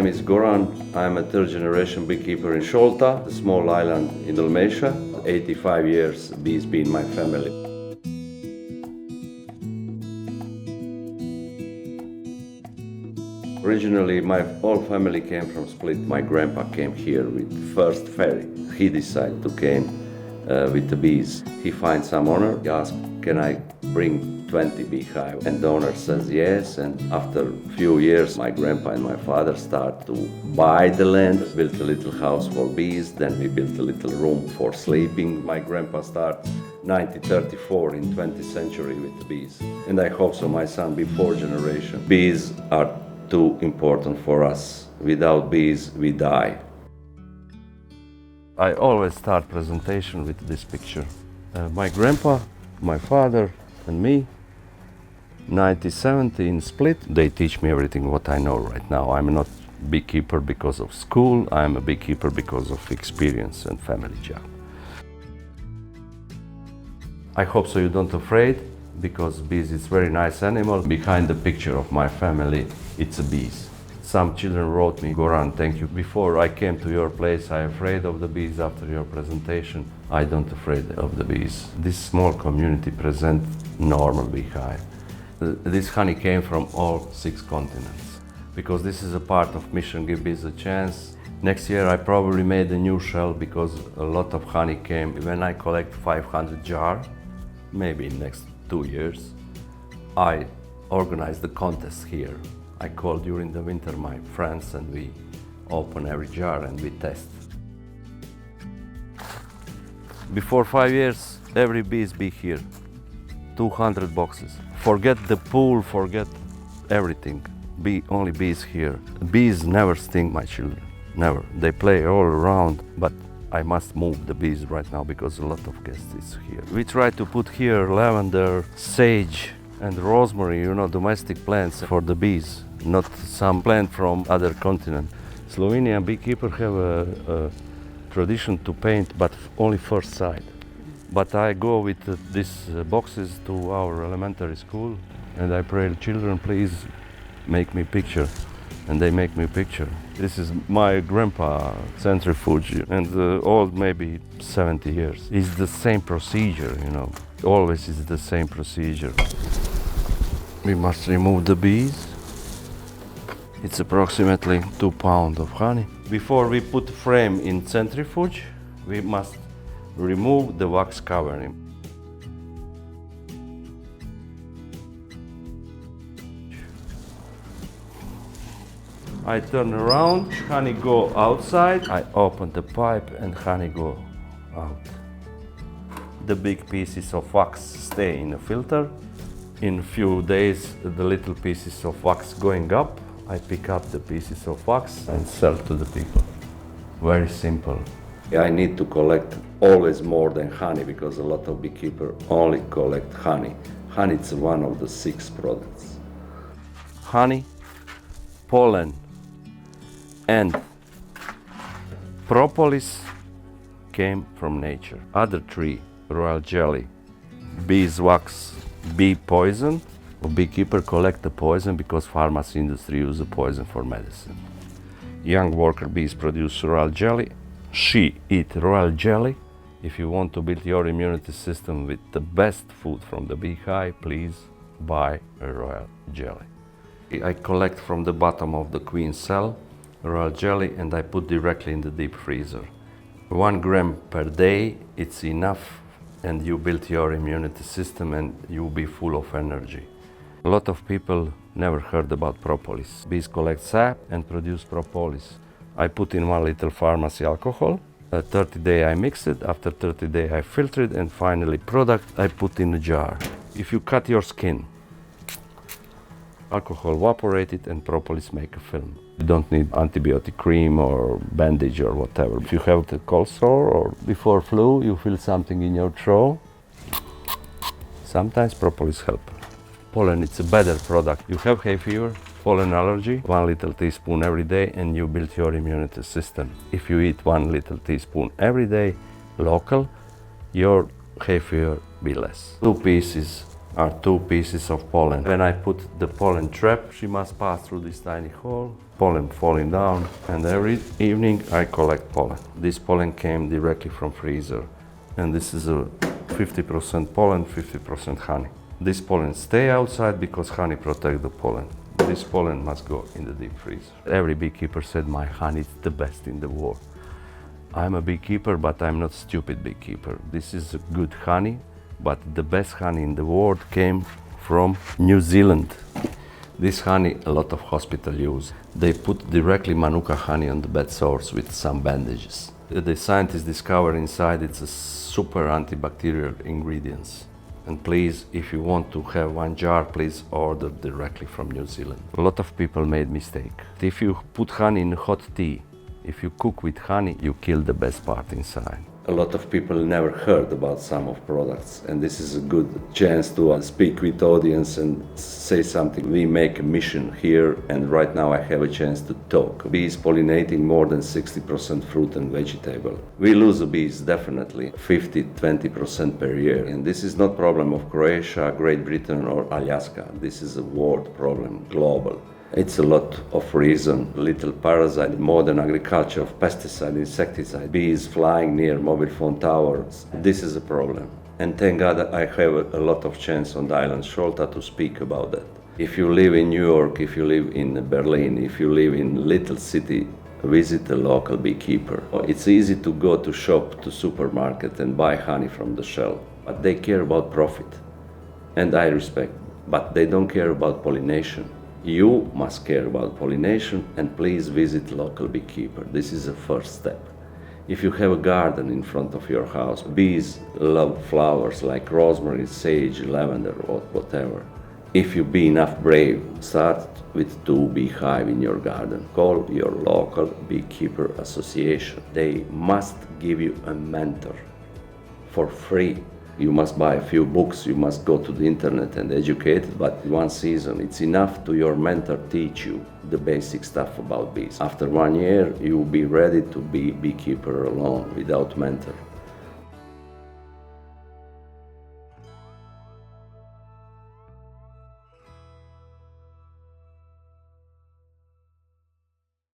name is Goran. I'm a third generation beekeeper in Šolta, a small island in Dalmatia. 85 years bees been my family. Originally, my whole family came from Split. My grandpa came here with first ferry. He decided to came with the bees. He finds some owner. He asked, can I bring 20 beehives? And the owner says yes. And after a few years, my grandpa and my father start to buy the land, built a little house for bees. Then we built a little room for sleeping. My grandpa started 1934 in 20th century with the bees. And I hope so my son be fourth generation. Bees are too important for us. Without bees, we die. I always start presentation with this picture. My grandpa, my father, and me, 1970 in Split. They teach me everything what I know right now. I'm not beekeeper because of school. I'm a beekeeper because of experience and family job. I hope so you don't afraid, because bees is very nice animal. Behind the picture of my family, it's a bees. Some children wrote me, Goran, thank you. Before I came to your place, I afraid of the bees. After your presentation, I don't afraid of the bees. This small community present normal beehive. This honey came from all 6 continents. Because this is a part of mission Give Bees a Chance. Next year I probably made a new shell because a lot of honey came. When I collect 500 jars, maybe next 2 years, I organize the contest here. I call during the winter my friends and we open every jar and we test. Before 5 years, every bees be here. 200 boxes. Forget the pool, forget everything. Only bees here. Bees never sting my children, never. They play all around, but I must move the bees right now because a lot of guests is here. We try to put here lavender, sage and rosemary, domestic plants for the bees, not some plant from other continent. Slovenian beekeepers have a tradition to paint, but only first side. But I go with these boxes to our elementary school and I pray the children, please make me picture. And they make me picture. This is my grandpa centrifuge and old, maybe 70 years. It's the same procedure, always is the same procedure. We must remove the bees. It's approximately 2 pounds of honey. Before we put frame in centrifuge, we must remove the wax covering. I turn around, honey go outside. I open the pipe and honey go out. The big pieces of wax stay in the filter. In a few days, the little pieces of wax going up. I pick up the pieces of wax and sell to the people. Very simple. I need to collect always more than honey because a lot of beekeepers only collect honey. Honey is one of the 6 products. Honey, pollen, and propolis came from nature. Other 3, royal jelly, beeswax, bee poison. A beekeeper collect the poison because pharmacy industry use the poison for medicine. Young worker bees produce royal jelly. She eat royal jelly. If you want to build your immunity system with the best food from the beehive, please buy a royal jelly. I collect from the bottom of the queen cell royal jelly and I put directly in the deep freezer. 1 gram per day, it's enough, and you build your immunity system and you'll be full of energy. A lot of people never heard about propolis. Bees collect sap and produce propolis. I put in 1 liter pharmacy alcohol. 30 days I mix it, after 30 days I filter it, and finally product I put in a jar. If you cut your skin, alcohol evaporate it and propolis make a film. You don't need antibiotic cream or bandage or whatever. If you have the cold sore or before flu, you feel something in your throat, sometimes propolis help. Pollen, it's a better product. You have hay fever, pollen allergy, 1 little teaspoon every day and you build your immunity system. If you eat 1 little teaspoon every day, local, your hay fever be less. 2 pieces are 2 pieces of pollen. When I put the pollen trap, she must pass through this tiny hole, pollen falling down, and every evening I collect pollen. This pollen came directly from freezer, and this is a 50% pollen, 50% honey. This pollen stay outside because honey protect the pollen. This pollen must go in the deep freezer. Every beekeeper said my honey is the best in the world. I'm a beekeeper, but I'm not stupid beekeeper. This is a good honey, but the best honey in the world came from New Zealand. This honey a lot of hospitals use. They put directly Manuka honey on the bed sores with some bandages. The scientists discovered inside it's a super antibacterial ingredients. And please, if you want to have 1 jar, please order directly from New Zealand. A lot of people made mistake. If you put honey in hot tea, if you cook with honey, you kill the best part inside. A lot of people never heard about some of products, and this is a good chance to speak with audience and say something. We make a mission here, and right now I have a chance to talk. Bees pollinating more than 60% fruit and vegetable. We lose the bees definitely 50-20% per year, and this is not problem of Croatia, Great Britain or Alaska. This is a world problem, global. It's a lot of reason, little parasite, modern agriculture of pesticide, insecticide, bees flying near mobile phone towers. This is a problem. And thank God I have a lot of chance on the island Sholta to speak about that. If you live in New York, if you live in Berlin, if you live in little city, visit a local beekeeper. It's easy to go to shop, to supermarket and buy honey from the shelf, but they care about profit. And I respect, but they don't care about pollination. You must care about pollination, and please visit local beekeeper. This is the first step. If you have a garden in front of your house, bees love flowers like rosemary, sage, lavender, or whatever. If you be enough brave, start with 2 beehive in your garden. Call your local beekeeper association. They must give you a mentor for free. You must buy a few books, you must go to the internet and educate, but 1 season, it's enough to your mentor teach you the basic stuff about bees. After 1 year, you will be ready to be beekeeper alone, without mentor.